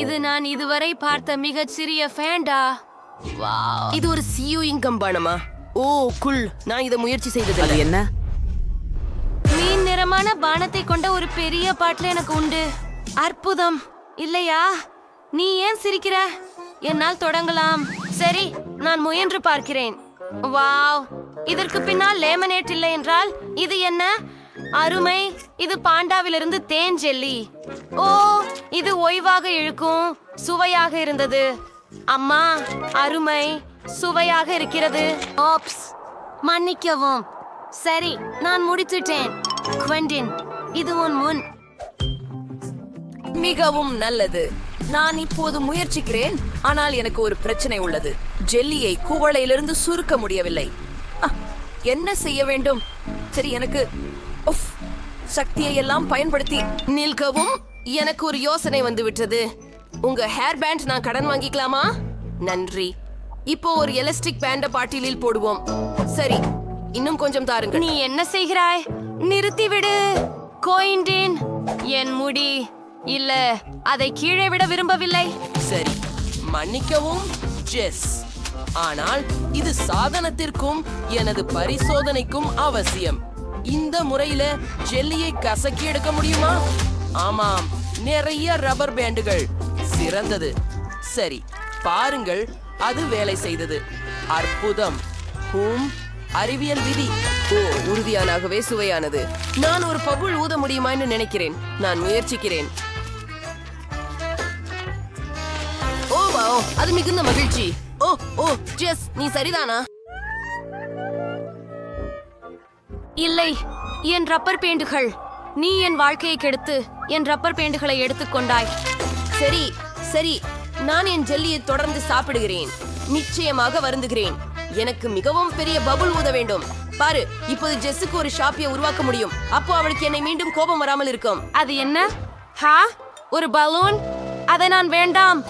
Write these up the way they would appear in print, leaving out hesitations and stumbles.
இது நான் இதுவரை பார்த்த மிகச் சிறிய ஃபேண்டா. வாவ், இது ஒரு சியூயிங் கம்பானமா? ஓ குல், நான் இதை முயற்சி செய்தது. அது என்ன? மீன் நிறமான பானத்தை கொண்ட ஒரு பெரிய பாட்டில் எனக்கு உண்டு. அற்புதம் இல்லையா? நீ ஏன் சிரிக்கிற? என்னால் தொடங்கலாம். சரி, நான் முயன்று பார்க்கிறேன். வாவ், இதற்கு பின்னால் லேமனேட் இல்லை என்றால் இது என்ன அருமை! இது பாண்டாவிலிருந்து தேன் ஜெல்லி. ஓ, இது ஓய்வாக இழுக்கும் சுவையாக இருந்தது. அம்மா, அருமை சுவையாக இருக்கிறது. ஓப்ஸ், மன்னிக்கவும். சரி, நான் முடித்துட்டேன். குவெண்டின், இது உன் முன். மிகவும் நல்லது. நான் இப்போது முயற்சிக்கிறேன், ஆனால் எனக்கு ஒரு பிரச்சனை உள்ளது. ஜெல்லியை குவளையிலிருந்து சுருக்க முடியவில்லை. என்ன செய்ய வேண்டும்? சரி, எனக்கு சக்தியை எல்லாம் பயன்படுத்தி நிற்கவும் எனக்கு ஒரு யோசனை வந்து விட்டது. உங்க ஹேர் பேண்ட் நான் கடன் வாங்கிக்கலாமா? நன்றி. இப்போ ஒரு எலாஸ்டிக் பேண்ட பாட்டிலில் போடுவோம். சரி, இன்னும் கொஞ்சம் தாருங்கள். நீ என்ன செய்கிறாய்? நிறுத்திவிடு கோயின்டின். என் முடி இல்ல, அதை கீழே விட விரும்பவில்லை. சரி, மன்னிக்கவும் ஜெஸ், ஆனால் இது சாதனத்திற்கும் எனது பரிசோதனைக்கும் அவசியம். இந்த முறையில ஜெல்லியை கசக்கி எடுக்க முடியுமா? ஆமாம், நிறைய ரப்பர் பேண்டுகள். சிறந்தது. சரி, பாருங்கள், அது வேலை செய்தது. அற்புதம். அறிவியல் விதி. ஓ, உறுதியானாகவே சுவையானது. நான் ஒரு பபுள் ஊத முடியுமான்னு நினைக்கிறேன். நான் முயற்சிக்கிறேன். ஓ வாவ், அது மிகுந்த மகிழ்ச்சி. ஓ ஓ ஜெஸ், நீ சரிதானா? இல்லை, என் ரப்பர் பேண்டுகள். நீ என் வாழ்க்கையை கெடுத்து என் ரப்பர் பேண்டுகளை எடுத்துக்கொண்டாய். சரி சரி, நான் என் ஜெல்லியை தொடர்ந்து சாப்பிடுகிறேன். நிச்சயமாக வருந்துகிறேன். எனக்கு மிகவும் பெரிய பபுள் ஊத வேண்டும். பாரு, இப்போது ஜெஸ்ஸுக்கு ஒரு ஷாப்பியை உருவாக்க முடியும். அப்போ அவளுக்கு என்னை மீண்டும் கோபம் வராமல் இருக்கும். அது என்ன? ஹா, ஒரு பலூன்? அதை நான் வேண்டாம்.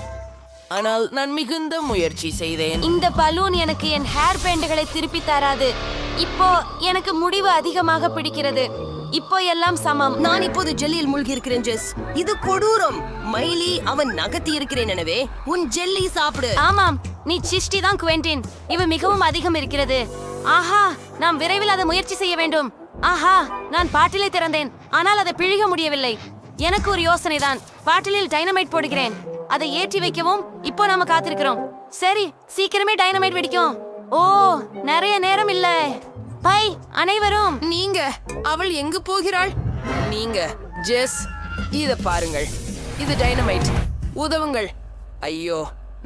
ஆனால் நான் மிகுந்த முயற்சி செய்தேன். இந்த பலூன் எனக்கு என் ஹேர் பேண்டுகளை திருப்பி தராது. இப்போ எனக்கு முடிவு அதிகமாக பிடிக்கிறது. இப்போ எல்லாம் சமம். நான் இப்போது ஜெல்லியில் மூழ்கி இருக்கிறேன் ஜெஸ். இது கொடூரம். மைலி, அவன் நகர்த்தி இருக்கிறேன். எனவே உன் ஜெல்லி சாப்பிடு. ஆமாம், நீ சிஷ்டி தான் குவெண்டின். இவ மிகவும் அதிகம் இருக்கிறது. ஆஹா, நாம் விரைவில் அதை முயற்சி செய்ய வேண்டும். ஆஹா, நான் பாட்டிலை திறந்தேன், ஆனால் அதை பிழிக முடியவில்லை. எனக்கு ஒரு யோசனை தான். பாட்டிலில் டைனமைட் போடுகிறேன். அதை ஏற்றி வைக்கவும் இப்போ நாம காத்திருக்கிறோம். சரி, சீக்கிரமே டைனமைட் வெடிக்கும். ஓ, நிறைய நேரம் இல்ல. பை அனைவரும். நீங்க, அவள் எங்கு போகிறாள்? நீங்க ஜெஸ், இத பாருங்கள். இது டைனமைட். உதவுங்கள். ஐயோ,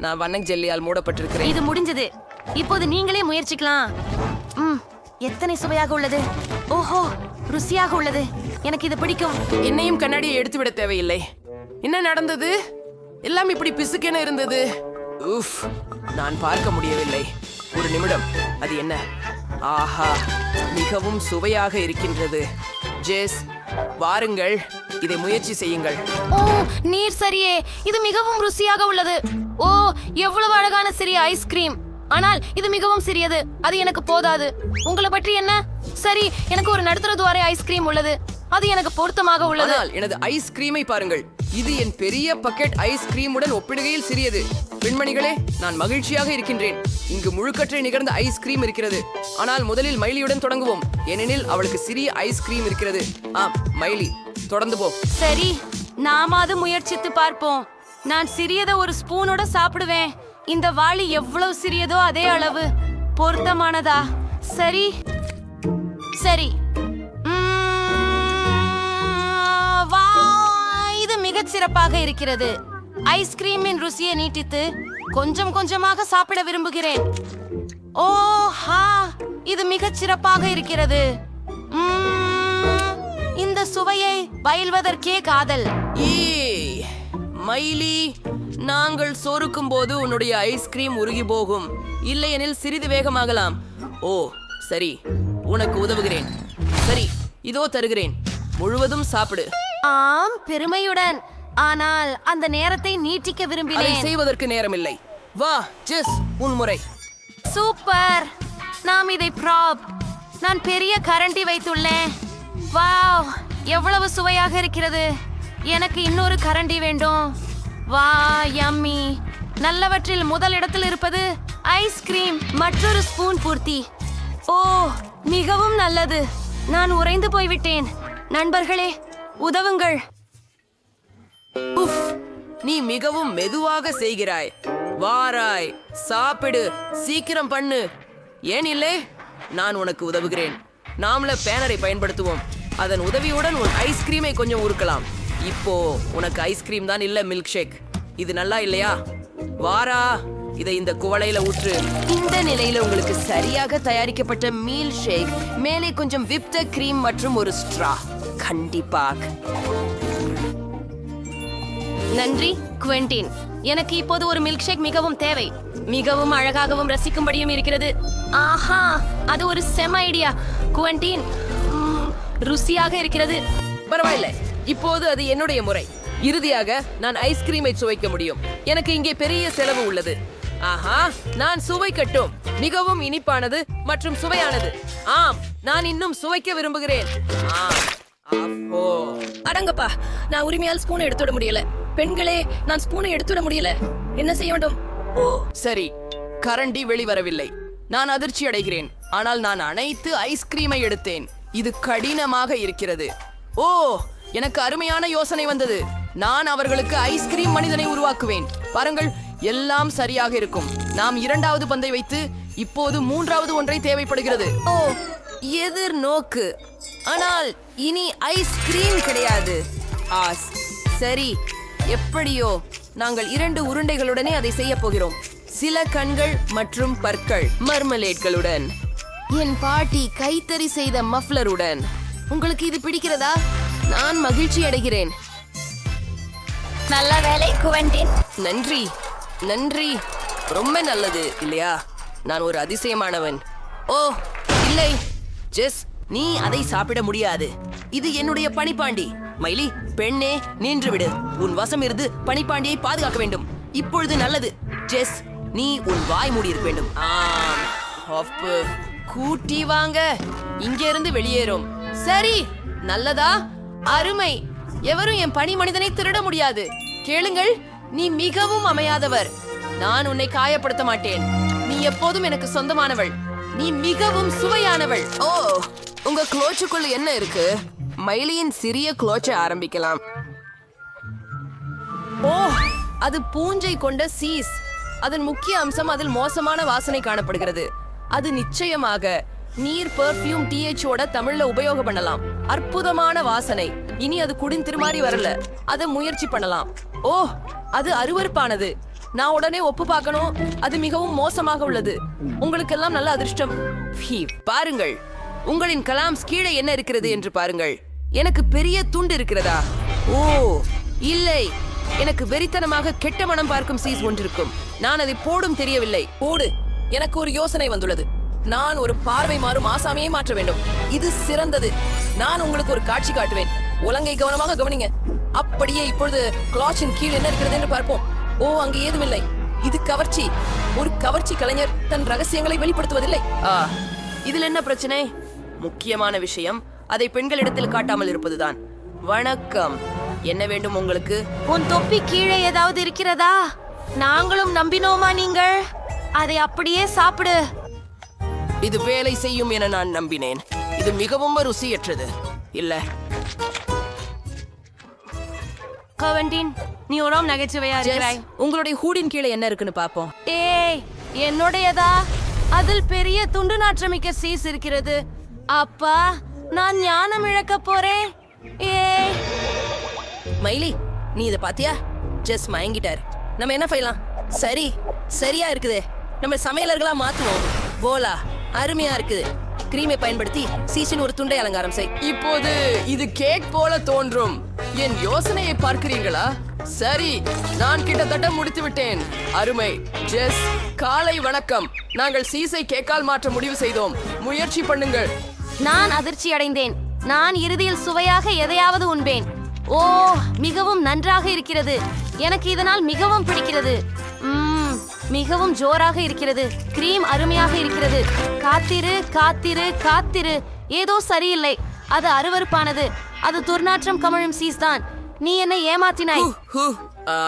நான் வண்ண ஜெல்லியால் மூடப்பட்டிருக்கிறேன். இது முடிஞ்சது. இப்போது நீங்களே முயற்சிக்கலாம். எத்தனை சுவையாக உள்ளது. ஓஹோ, ருசியாக உள்ளது. எனக்கு இது பிடிக்கும். என்னையும் கண்ணாடியை எடுத்து விட தேவையில்லை. என்ன நடந்தது? எல்லாம் இப்படி பிசுக்கென இருந்தது. உஃப், நான் பார்க்க முடியவில்லை. ஒரு நிமிடம். அது என்ன? ஆஹா, மிகவும் சுவையாக இருக்கின்றது. ஜெஸ், வாருங்கள், இதை முயற்சி செய்யுங்கள். ஓ, நீர் சரியே. இது மிகவும் ருசியாக உள்ளது. ஓ, எவ்வளவு அழகான சிறிய ஐஸ்கிரீம். ஆனால் இது மிகவும் சிறியது. அது எனக்கு போதாது. உங்களை பற்றி என்ன? சரி, எனக்கு ஒரு நடுத்தர துவாரை ஐஸ்கிரீம் உள்ளது. அது எனக்கு பொருத்தமாக உள்ளது. ஆனால் எனது ஐஸ்கிரீமை பாருங்கள். இது என் பெரிய பக்கெட் ஐஸ்கிரீமுடன் ஒப்பிடுகையில் சிறியது. பெண்மணிகளே, நான் மகிழ்ச்சியாக இருக்கின்றேன். இங்கு முழுக்கற்றை நிகழ்ந்த ஐஸ்கிரீம் இருக்கிறது. ஆனால் முதலில் மைலியுடன் தொடங்குவோம், ஏனெனில் அவளுக்கு சிறிய ஐஸ்கிரீம் இருக்கிறது. ஆம், மைலி, தொடர்ந்து போ. சரி, நாம அது முயற்சித்து பார்ப்போம். நான் சிறியதை ஒரு ஸ்பூனோட சாப்பிடுவேன். இந்த வாளி எவ்வளவு சிறியதோ அதே அளவு. பொருத்தமானதா? சரி சரி. இது மிகச் சிறப்பாக இருக்கிறது. ஐஸ்கிரீமின் ருசியை நீட்டித்து கொஞ்சம் கொஞ்சமாக சாப்பிட விரும்புகிறேன். ஓஹா, இது மிகச் சிறப்பாக இருக்கிறது. இந்த சுவையை பயில்வதற்கே காதல். மைலி, நாங்கள் சோறுக்கும் போது உன்னுடைய ஐஸ்கிரீம் உருகி போகும். இல்லையெனில் சிறிது வேகமாகலாம். ஓ சரி, உனக்கு உதவுகிறேன். சரி, இதோ தருகிறேன். முழுவதும் சாப்பிடு. ஆம், பெருமையுடன். ஆனால் அந்த நேரத்தை நீட்டிக்க அதை விரும்பினேன். செய்வதற்கு நேரமில்லை. வா ஜெஸ், உன் முறை. சூப்பர். நாம் இதை ப்ராப். நான் பெரிய கரண்டி வைத்துள்ளேன். வாவ், எவ்வளவு சுவையாக இருக்கிறது. எனக்கு இன்னொரு கரண்டி வேண்டும். வா, யம்மி. நல்லவற்றில் முதல் இடத்தில் இருப்பது ஐஸ்கிரீம். மற்றொரு ஸ்பூன் பூர்த்தி. ஓ, மிகவும் நல்லது. நான் உறைந்து போய்விட்டேன். நண்பர்களே, உதவுங்கள். உஃப், நீ மிகவும் மெதுவாக செய்கிறாய். வாராய், சாப்பிடு, சீக்கிரம் பண்ணு. ஏன் இல்லை? நான் உனக்கு உதவுகிறேன். நாமள பேனரை பயன்படுத்துவோம். அதன் உதவியுடன் உன் ஐஸ்கிரீமை கொஞ்சம் உருக்கலாம். இப்போ உனக்கு ஐஸ்கிரீம் தான் இல்ல, மில்க் ஷேக். இது நல்லா இல்லையா? வாரா, இதை இந்த குவளையில ஊற்று. இந்த நிலையில உங்களுக்கு சரியாக தயாரிக்கப்பட்ட மீல் ஷேக், மேலே கொஞ்சம் விப்ட கிரீம் மற்றும் ஒரு ஸ்ட்ரா. கண்டிப்பாக. நன்றி குவென்டின். எனக்கு இப்போது ஒரு மில்க் ஷேக் மிகவும் தேவை. மிகவும் அழகாகவும் ரசிக்கும்படியும் இருக்கிறது. ஆஹா, அது ஒரு செம ஐடியா குவென்டின். ருசியாக இருக்கிறது. பரவாயில்லை, இப்போது அது என்னுடைய முறை. இறுதியாக நான் ஐஸ்கிரீமை சுவைக்க முடியும். எனக்கு இங்கே பெரிய செலவு உள்ளது. ஆஹா, நான் சுவைக்கட்டும். மிகவும் இனிப்பானது மற்றும் சுவையானது. ஆம், நான் இன்னும் சுவைக்க விரும்புகிறேன். அடங்கப்பா, நான் உரிமையால் ஸ்பூனை எடுத்துட முடியல. பெண்களே, நான் ஸ்பூனை எடுத்துட முடியல. என்ன செய்ய வேண்டும்? ஓ சரி, கரண்டி வெளிவரவில்லை. நான் அதிர்ச்சி அடைகிறேன். ஆனால் நான் அனைத்து ஐஸ்கிரீமை எடுத்தேன். இது கடினமாக இருக்கிறது. ஓ, எனக்கு அருமையான யோசனை வந்தது. நான் அவர்களுக்கு ஐஸ்கிரீம் மனிதனை உருவாக்குவேன். பாருங்கள், எல்லாம் சரியாக இருக்கும். நாம் இரண்டாவது பந்தை வைத்து இப்போது மூன்றாவது ஒன்றை தேவைப்படுகிறது. ஓ, எதிர்நோக்கு. ஆனால் இனி ஐஸ்கிரீம் கிடையாது. ஆஸ், சரி, எப்படியோ நாங்கள் 2 உருண்டைகளுடனே அதை செய்ய போகிறோம். சில கண்கள் மற்றும் பற்கள் மர்மலேட்களுடன். என் பாட்டி கைத்தறி செய்த மஃப்லருடன். உங்களுக்கு இது பிடிக்கிறதா? நான் மகிழ்ச்சி அடைகிறேன். நல்ல வேலை குவென்டின். நன்றி, நன்றி. ரொம்ப நல்லது இல்லையா? நான் ஒரு அதிசயமானவன். ஓ இல்லை ஜெஸ், நீ அதை சாப்பிட முடியாது. இது என்னுடைய பனிப்பாண்டி. மைலி, பெண்ணே, நின்று விடு. உன் வசம் இருந்து பனிப்பாண்டியை பாதுகாக்க வேண்டும். இப்பொழுது நல்லது. ஜெஸ், நீ உன் வாய் மூடி இருக்க வேண்டும். ஆம், அப்பு. கூட்டி வாங்க. இங்க இருந்து வெளியேறும். சரி, நல்லதா? அருமை. எவரும் என் பனி மனிதனை திருட முடியாது. கேளுங்கள், நீ மிகவும் அமையாதவர். நான் உன்னை காயப்படுத்த மாட்டேன். நீ எப்போதும் எனக்கு சொந்தமானவள். நீ மிகவும் சுவையானவள். ஓ, உங்க க்ளோச்சுக்குள்ள என்ன இருக்கு? மைலியின் சிறிய க்ளோச்சை ஆரம்பிக்கலாம். ஓ, அது பூஞ்சை கொண்ட சீஸ். அதன் முக்கிய அம்சம் அதில் மோசமான வாசனை காணப்படுகிறது. அது நிச்சயமாக நீர் பெர்ஃப்யூம் THஓட தமிழ்ல உபயோகம் பண்ணலாம். அற்புதமான வாசனை. இனி அது குடிந்திருமாறி வரல. அதை முயற்சி பண்ணலாம். ஓ, அது அருவருப்பானது. நான் உடனே ஒப்பு பார்க்கணும். அது மிகவும் மோசமாக உள்ளது. உங்களுக்கெல்லாம் நல்ல அதிர்ஷ்டம். பாருங்கள், உங்களின் கலாம்ஸ் கீழே என்ன இருக்கிறது என்று பாருங்கள். எனக்கு பெரிய துண்டு இருக்கிறதா? ஓ இல்லை, எனக்கு வெறித்தனமாக கெட்ட மனம் பார்க்கும் சீஸ் ஒன்றிருக்கும். நான் அதை போடும் தெரியவில்லை. போடு. எனக்கு ஒரு யோசனை வந்துள்ளது. நான் ஒரு பார்வை மாறும் ஆசாமியை மாற்ற வேண்டும். இது சிறந்தது. நான் உங்களுக்கு ஒரு காட்சி காட்டுவேன். உலங்கை கவனமாக கவனிங்க. அப்படியே இப்பொழுது கிளாச்சின் கீழ் என்ன இருக்கிறது என்று பார்ப்போம். ஓ, அங்கு ஏதுமில்லை. இது கவர்ச்சி. ஒரு கவர்ச்சி கலைஞர் தன் ரகசியங்களை வெளிப்படுத்துவதில்லை. இதில் என்ன பிரச்சனை? முக்கியமான விஷயம் அதை பெண்களிடத்தில் காட்டாமல் இருப்பதுதான். வணக்கம், என்ன வேண்டும் உங்களுக்கு? உன் தொப்பி கீழே ஏதாவது இருக்கிறதா? நாங்களும் நம்பினோமா? நீங்கள் அதை அப்படியே சாப்பிடு. இது வேலை செய்யும் என நான் நம்பினேன். இது மிகவும் ருசியற்றது. இல்ல குவென்டின், நீ ஒரு நகைச்சுவையா இருக்கிறாய். உங்களுடைய ஹூடின் கீழே என்ன இருக்குன்னு பாப்போம். ஏய், என்னுடையதா? அதில் பெரிய துண்டு நாற்றமிக்க சீஸ் இருக்கிறது. அப்பா, நான் ஞானம் இழக்க போறேன். ஏய் மைலி, நீ இத பாத்தியா? ஜெஸ் மயங்கிட்டார். நம்ம என்ன செய்யலாம்? சரி, சரியா இருக்குது. நம்ம சமையலர்களா மாத்துவோம். போலா, அருமையா இருக்குது. கிரீமை பயன்படுத்தி சீசின் ஒரு துண்டை அலங்காரம் செய். இப்போது இது கேக் போல தோன்றும். என் யோசனையை பார்க்கிறீங்களா? சரி, நான் கிட்டத்தட்ட முடித்து விட்டேன். அருமை. ஜெஸ், காலை வணக்கம். நாங்கள் சீஸை கேக்கால் மாற்ற முடிவு செய்தோம். முயற்சி பண்ணுங்கள். நான் அதிர்ச்சி அடைந்தேன். நான் இறுதியில் சுவையாக எதையாவது உண்பேன். ஓ, மிகவும் நன்றாக இருக்கிறது. எனக்கு இதனால் மிகவும் பிடிக்கிறது. மிகவும் ஜோராக இருக்கிறது. கிரீம் அருமையாக இருக்கிறது. காத்திரு காத்திரு காத்திரு. ஏதோ சரியில்லை. அது அருவருப்பானது. அது துர்நாற்றம் கமழும் சீஸ் தான். நீ என்ன ஏமாத்தினாய்.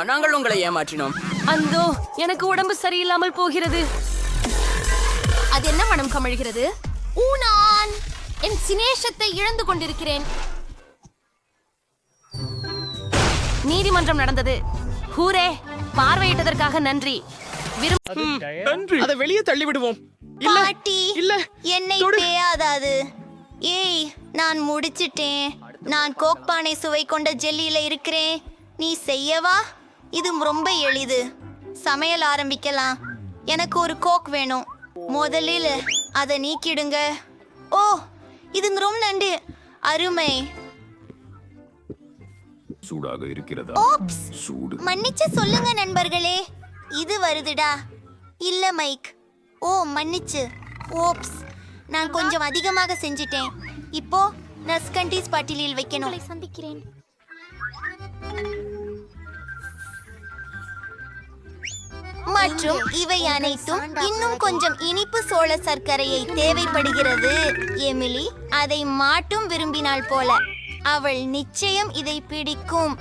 நாங்கள் உங்களை ஏமாற்றினோம். அந்தோ எனக்கு உடம்பு சரியில்லாமல் போகிறது. அது என்ன மனம் கமழ்கிறது? நான் என் சினேஷத்தை இழந்து கொண்டிருக்கிறேன். நீதிமன்றம் நடந்தது. ஹூரே, பார்வையிட்டதற்காக நன்றி. அதை வெளியே தள்ளி விடுவோம். பாட்டி என்னை பேயாதாது. ஏய், நான் முடிச்சிட்டேன். நான் கோக் பானை சுவை கொண்ட ஜெல்லியில இருக்கிறேன். நீ செய்யவா? இது ரொம்ப எளிது. சமையல் ஆரம்பிக்கலாம். எனக்கு ஒரு கோக் வேணும். முதலில் அதை நீக்கிடுங்க. ஓ, இது ரொம்ப நண்டு. அருமை. சூடாக இருக்கிறதா? ஓப்ஸ், மன்னிச்சு சொல்லுங்க நண்பர்களே. இது வருதுடா. இல்ல மைக். ஓ, மன்னிச்சு. ஓப்ஸ், நான் கொஞ்சம் அதிகமாக செஞ்சிட்டேன். இப்போ நஸ்கண்டீஸ் பாட்டிலில் வைக்கணும். சந்திக்கிறேன். மற்றும் இவை அனைத்தும் இன்னும் கொஞ்சம் இனிப்பு சோள சர்க்கரையை தேவைப்படுகிறது. எமிலி அதை மாட்டும் விரும்பினாள் போல. அவள் நிச்சயம் இதை பிடிக்கும்.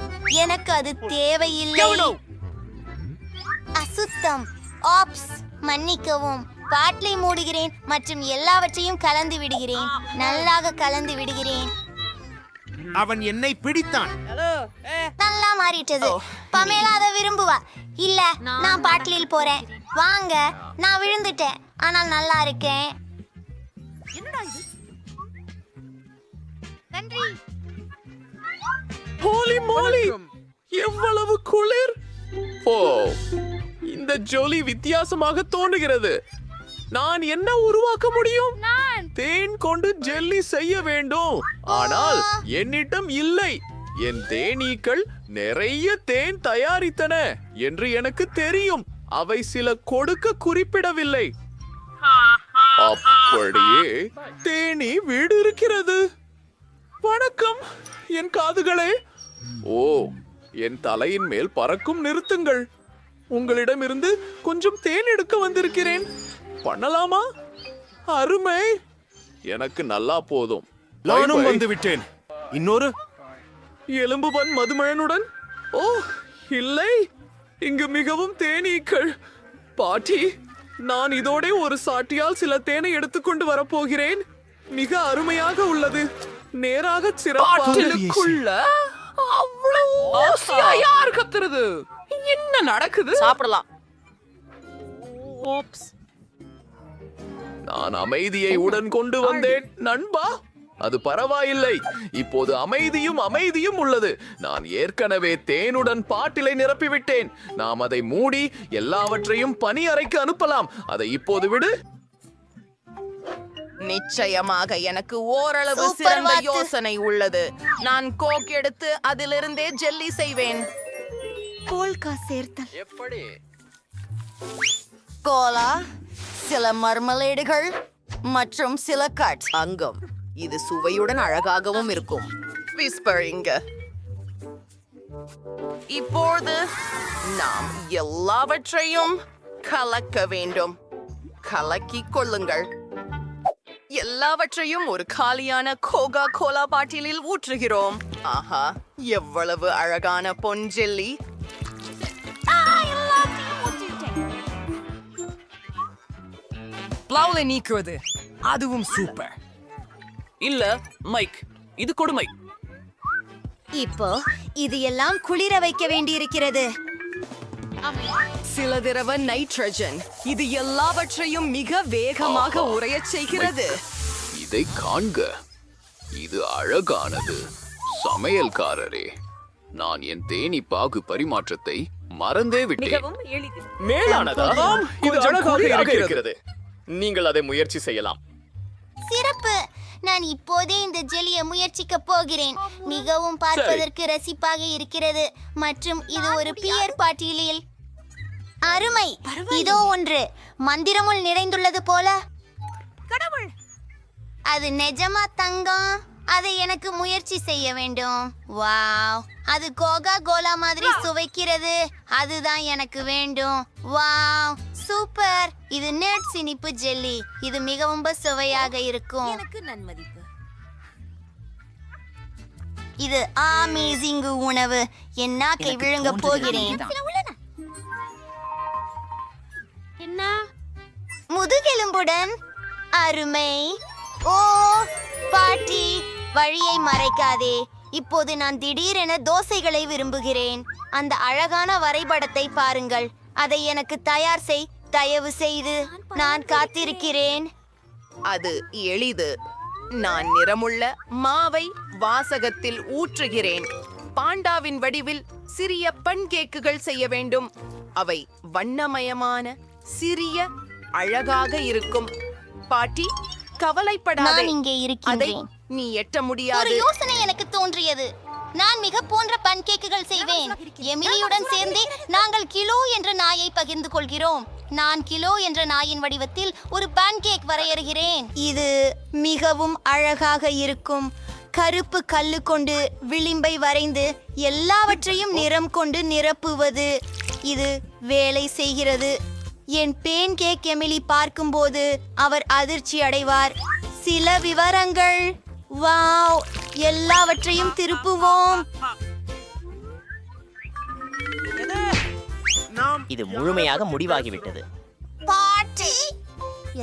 எனக்கு அது தேவையில்லை. அசுத்தம். ஆப்ஸ், மன்னிக்கவும். பாட்டிலை மூடுகிறேன் மற்றும் எல்லாவற்றையும் கலந்து விடுகிறேன். நல்லாக கலந்து விடுகிறேன். அவன் என்னை பிடித்தான். நல்லா மாறிட்டது. பமேலா அதை விரும்புவா. இல்ல, நான் பாட்டிலில் போறேன். வாங்க, நான் விழுந்துட்டேன். ஆனால் நல்லா இருக்கேன். நன்றி. ஹோலி மோலி, எவ்வளவு குளிர்! ஓ, இந்த ஜோலி வித்தியாசமாக தோன்றுகிறது. நான் என்ன உருவாக்க முடியும்? தேன் கொண்டு ஜெல்லி செய்ய வேண்டும். ஆனால் என்னிடம் இல்லை. என் தேனீக்கள் நிறைய தேன் தயாரித்தன என்று எனக்கு தெரியும். அவை சில கொடுக்க குறிப்பிடவில்லை. அப்படியே தேனி வீடு இருக்கிறது. வணக்கம் என் காதுகளே. ஓ, என் தலையின் மேல் பறக்கும் நிறுத்துங்கள். உங்களிடமிருந்து கொஞ்சம் தேன் எடுக்க வந்திருக்கிறேன். பண்ணலாமா? அருமை. எனக்கு நல்லா போதும். நானும் வந்து விட்டேன். இன்னொரு எலும்புபன் மதுமழனுடன். ஓ இல்லை, இங்கு மிகவும் தேனீக்கள். பாட்டி, நான் இதோட ஒரு சாட்டியால் சில தேனை எடுத்துக்கொண்டு வரப்போகிறேன். மிக அருமையாக உள்ளது. நேராக சிறப்பாக. யார் கத்துறது? என்ன நடக்குது? சாப்பிடலாம். நான் அமைதியை உடன் கொண்டு வந்தேன் நண்பா. அது பரவாயில்லை. இப்போது அமைதியும் உள்ளது. நான் ஏற்கனவே தேனுடன் பாட்டிலை நிரப்பிவிட்டேன். நாம் அதை மூடி எல்லாவற்றையும் பனி அறைக்கு அனுப்பலாம். அதை இப்போது விடு. நிச்சயமாக எனக்கு ஓரளவு சிறந்த யோசனை உள்ளது. நான் கோக் எடுத்து அதிலிருந்தே ஜெல்லி செய்வேன். போல்கா சேர்த்தல். எப்படி? கோலா, சில மர்மலேடுகள் மற்றும் சில கட் அங்கம். இது சுவையுடன் அழகாகவும் இருக்கும். விஸ்பரிங்க. இப்போது நாம் எல்லாவற்றையும் கலக்க வேண்டும். கலக்கிக் கொள்ளுங்கள். எல்லாவற்றையும் ஒரு காலியான கோகா கோலா பாட்டிலில் ஊற்றுகிறோம். ஆஹா, எவ்வளவு அழகான பொன்ஜெல்லி! பிளவுல நீக்குவது அதுவும் சூப்பர். இல்ல மைக், இது கொடுமை. இப்போ இது எல்லாம் குளிர வைக்க வேண்டியிருக்கிறது. சில திரவ நைட்ரஜன் இது எல்லாவற்றையும் மிக வேகமாக உறையச் செய்கிறது. இதை காண்க. இது அழகானது. சமையல்காரரே, நான் என் தேனி பாகு பரிமாற்றத்தை மறந்தே விட்டேன். மேலானதா? இது அழகாக இருக்கிறது. நீங்கள் அதை முயற்சி செய்யலாம். சிறப்பு. நான் இப்போதே இந்த ஜெல்லியை முயற்சிக்க போகிறேன். மிகவும் பார்ப்பதற்கு ரசிப்பாக இருக்கிறது மற்றும் இது ஒரு பியர் பாட்டிலில். அருமை. இதோ ஒன்று மந்திரமுள் நிறைந்துள்ளது போல. கடவுள், அது நிஜமா தங்கம்? அதை எனக்கு முயற்சி செய்ய வேண்டும். வாவ், அது கோகா கோலா மாதிரி சுவைக்கிறது. அதுதான் எனக்கு வேண்டும். Wow, super. இது நட்ஸ் இனிப்பு ஜெல்லி. இது மிகவும் சுவையாக இருக்கும். எனக்கு நன்மதிப்பு. இது அமேசிங் உணவு. என் நாக்கை விழுங்க போகிறேன். என்ன முதுகெலும்புடன் அருமை. ஓ பாட்டி, வழியை மறைக்காதே. இப்போது நான் திடீரென தோசைகளை விரும்புகிறேன். அந்த அழகான வரைபடத்தை பாருங்கள். அதை எனக்கு தயார் செய், தயவு செய்து. நான் காத்திருக்கிறேன். அது எளிது. நான் நிறமுள்ள மாவை வாசகத்தில் ஊற்றுகிறேன். பாண்டாவின் வடிவில் சிறிய பன்கேக்குகள் செய்ய வேண்டும். அவை வண்ணமயமான, சிறிய, அழகாக இருக்கும். பாட்டி, கவலைப்படாதே. நான் இங்கே அதை இருக்கின்றேன். நீ எட்ட ஒரு முடியாது. யோசனை எனக்கு தோன்றியது. நான் மிக போன்ற பன்கேக்குகள் செய்வேன். எமிலியுடன் சேர்ந்து நாங்கள் கிலோ என்ற நாயை பகிர்ந்து கொள்கிறோம். நான் கிலோ என்ற நாயின் வடிவத்தில் ஒரு பன்கேக் வரையறுகிறேன். இது மிகவும் அழகாக இருக்கும். கருப்பு கல்லு கொண்டு விளிம்பை வரைந்து எல்லாவற்றையும் நிறம் கொண்டு நிரப்புவது. இது வேலை செய்கிறது. என் பேன் கேக் எமிலி பார்க்கும்போது அவர் அதிர்ச்சி அடைவார். சில விவரங்கள். வாவ், எல்லாவற்றையும் திருப்புவோம். இது முழுமையாக முடிவாகிவிட்டது. பாட்டி,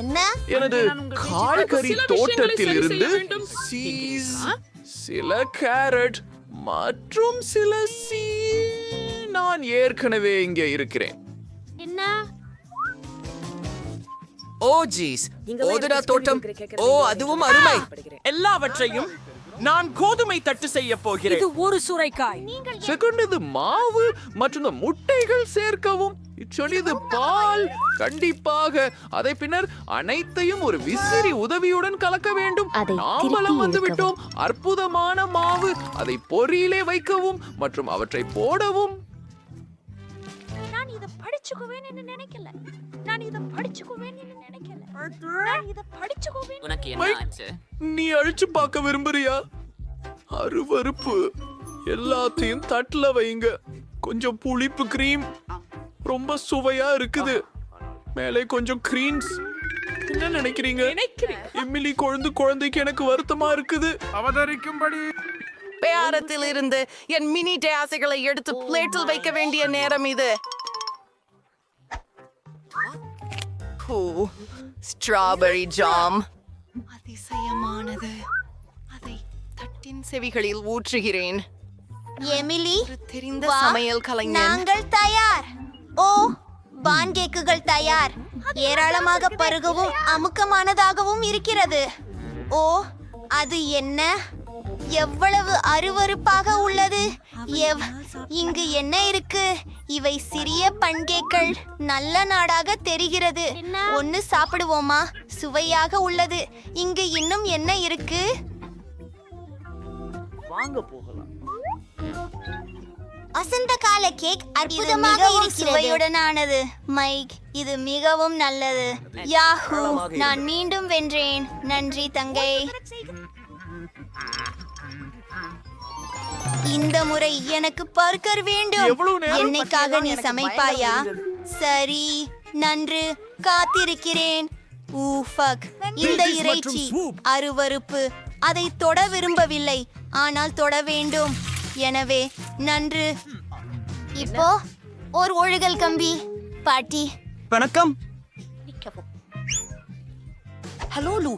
என்ன? எனது காய்கறி தோட்டத்தில் இருந்து சீஸ், சில கேரட் மற்றும் சில நான் ஏற்கனவே இங்கே இருக்கிறேன். என்ன ஓ ஜீஸ், ஓதுடா தோட்டம். ஓ, அதுவும் அருமை. எல்லாவற்றையும் நான் கோதுமை தட்டு செய்ய போகிறேன். இது ஒரு சுரைக்காய். செகண்ட், இது மாவு மற்றும் இந்த முட்டைகள் சேர்க்கவும். இது பால். கண்டிப்பாக அதை பின்னர் அனைத்தையும் ஒரு விசிறி உதவியுடன் கலக்க வேண்டும். நாம்பலம் வந்து விட்டோம். அற்புதமான மாவு. அதை பொரியிலே வைக்கவும் மற்றும் அவற்றை போடவும். நான் இத படிச்சுக்குவேன் என்று நினைக்கல. நான் இத படிச்சுக்குவேன் என்று நினைக்கல. நான் இத படிச்சுக்குவேன். உனக்கு என்ன ஆச்சு? நீ அழிச்சு பார்க்க விரும்புறியா? அருவருப்பு. எல்லாத்தையும் தட்டுல வைங்க. கொஞ்சம் புளிப்பு கிரீம். ரொம்ப சுவையா இருக்குது. மேலே கொஞ்சம் கிரீம்ஸ். என்ன நினைக்கிறீங்க? எமிலி குழந்தைக்கு எனக்கு வருத்தமா இருக்குது. அவதரிக்கும்படி பேரத்தில் இருந்து என் மினி டயாசைகளை எடுத்து பிளேட்டில் வைக்க வேண்டிய நேரம் இது. ஸ்ட்ராபெரி ஜாம் அதிசயமானது. அதை தட்டின் செவிகளில் ஊற்றுகிறேன். எமிலி, ஒரு தெரிந்த வா, சமையல் கலைஞன். நாங்கள் தயார். ஓ, பான்கேக்குகள் தயார். ஏராளமாக பருகவும் அமுக்கமானதாகவும் இருக்கிறது. ஓ, அது என்ன? எவ்வளவு அருவருப்பாக உள்ளது. இங்கு என்ன இருக்கு? இவை சிறிய பன்கேக்கள். நல்ல நாடாக தெரிகிறது. ஒன்னு சாப்பிடுவோமா? சுவையாக உள்ளது. இங்கு இன்னும் என்ன இருக்கு? வாங்க போகலாம். வசந்த கால கேக் அற்புதமாக சுவையுடனானது. மைக், இது மிகவும் நல்லது. யாஹூ, நான் மீண்டும் வென்றேன். நன்றி தங்கை. இந்த முறை எனக்கு பர்கர் வேண்டும். எவ்வளவு நேரம்? என்னைக்காக நீ சமைப்பாயா? சரி, நன்று. காத்திருக்கிறேன். ஊஃபக், இந்த இறைச்சி அருவருப்பு. அதை தொட விரும்பவில்லை, ஆனால் தொட வேண்டும். எனவே நன்று. இப்போ ஒரு ஒழுகல் கம்பி. பாட்டி, வணக்கம். ஹலோ லூ.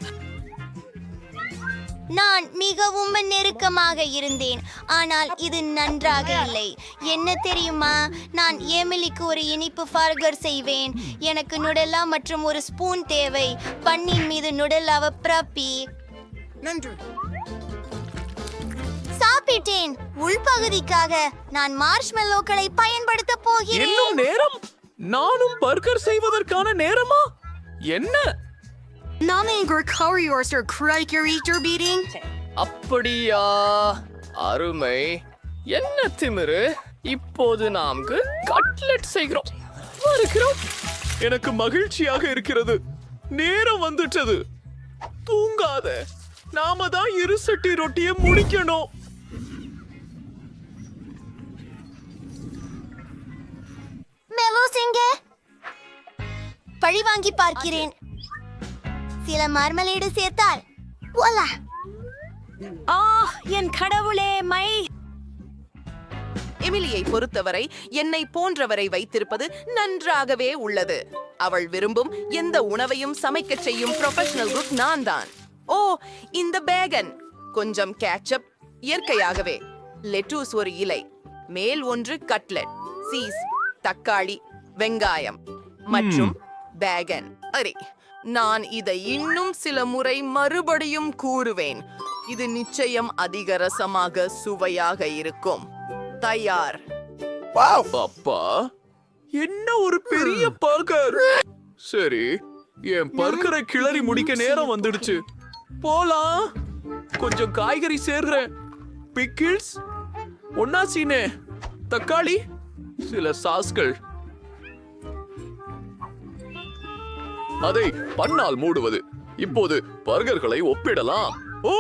நான் மிகவும் நெருக்கமாக இருந்தேன், ஆனால் இது நன்றாக இல்லை. என்ன தெரியுமா? நான் எமிலிக்கு ஒரு இனிப்பு பர்கர் செய்வேன். எனக்கு நுடெல்லா மற்றும் ஒரு ஸ்பூன் தேவை. பன்னின் மீது நுடெல்லாவை பிரப்பி. சாப்பிட்டேன். உள்பகுதிக்காக நான் மார்ஷ்மெல்லோக்களை பயன்படுத்த போகிறேன். இன்னும் நேரம்? நானும் பர்கர் செய்வதற்கான நேரமா? என்ன? அப்படியா? அருமை. என்ன திமிரு. இப்போது நாம்கு கட்லெட் செய்கிறோம். வருகிறோம். எனக்கு மகிழ்ச்சியாக இருக்கிறது. நேரம் வந்துட்டது. தூங்காத. நாம தான் இருசட்டி ரொட்டியை முடிக்கணும். மெலோசிங்க, பழி வாங்கி பார்க்கிறேன். சில மார்மலேடு சேர்த்தால் போலா. என் கடவுளே மை எமிலியை பொறுத்தவரை என்னை போன்றவரை வைத்திருப்பது நன்றாகவே உள்ளது. அவள் விரும்பும் எந்த உணவையும் சமைக்கச் செய்யும் ப்ரொஃபஷனல் குக் நான் தான். ஓ, இந்த பேகன் கொஞ்சம் கேட்சப், இயற்கையாகவே லெட்டூஸ் ஒரு இலை, மேல் ஒன்று கட்லெட், சீஸ், தக்காளி, வெங்காயம் மற்றும் பேகன். அரே, நான் இதை இன்னும் சில முறை மறுபடியும் கூறுவேன். இது நிச்சயம் அதிக ரசமாக சுவையாக இருக்கும். தயார். அப்பா, என்ன ஒரு பெரிய பர்கர்! சரி, என் பர்கரை கிளறி முடிக்க நேரம் வந்துடுச்சு. போலாம். கொஞ்சம் காய்கறி சேர்றேன். பிக்கிள்ஸ், ஒன்னாசீனே, தக்காளி, சில சாஸ்கள். அதை பண்ணால் மூடுவது. இப்போது பர்கர்களை ஒப்பிடலாம். ஓ,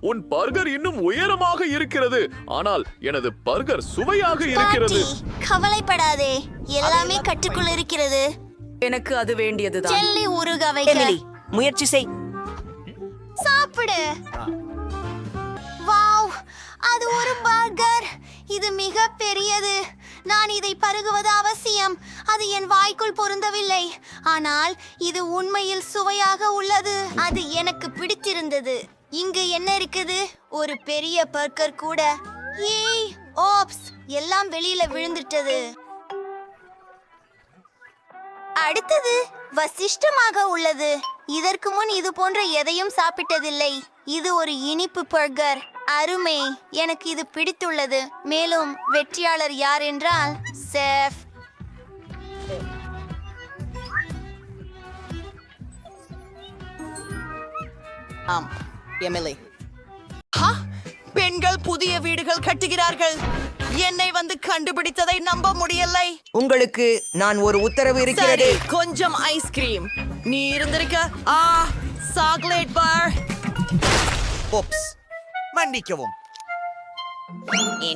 உன் பர்கர் இன்னும் உயரமாக இருக்கிறது. ஆனால் எனது பர்கர் சுவையாக இருக்கிறது. பாட்டி, கவலைப்படாதே, எல்லாமே கட்டுக்குள் இருக்கிறது. எனக்கு அது வேண்டியதுதான். ஜெல்லி ஊறுக வைக்க முயற்சி செய். சாப்பிடு. வாவ், அது ஒரு பர்கர். இது மிக பெரியது. நான் இதை பருகுவது அவசியம். அது என் வாய்க்குள் பொருந்தவில்லை. ஆனால் இது உண்மையில் சுவையாக உள்ளது. அது எனக்கு பிடித்திருந்தது. இங்கு என்ன இருக்குது? ஒரு பெரிய பர்கர் கூட. ஏய், ஓப்ஸ், எல்லாம் வெளியில விழுந்துட்டது. அடுத்தது வசிஷ்டமாக உள்ளது. இதற்கு முன் இது போன்ற எதையும் சாப்பிட்டதில்லை. இது ஒரு இனிப்பு பர்கர். அருமை, எனக்கு இது பிடித்துள்ளது. மேலும் வெற்றியாளர் யார் என்றால் செஃப். ஆம், எமிலி. பெண்கள் புதிய வீடுகள் கட்டுகிறார்கள். என்னை வந்து கண்டுபிடித்ததை நம்ப முடியலை. உங்களுக்கு நான் ஒரு உத்தரவு இருக்கிறது. சரி, கொஞ்சம் ஐஸ்கிரீம். நீ இருந்திருக்க. Chocolate bar. ஓப்ஸ், மன்னிக்கவும்.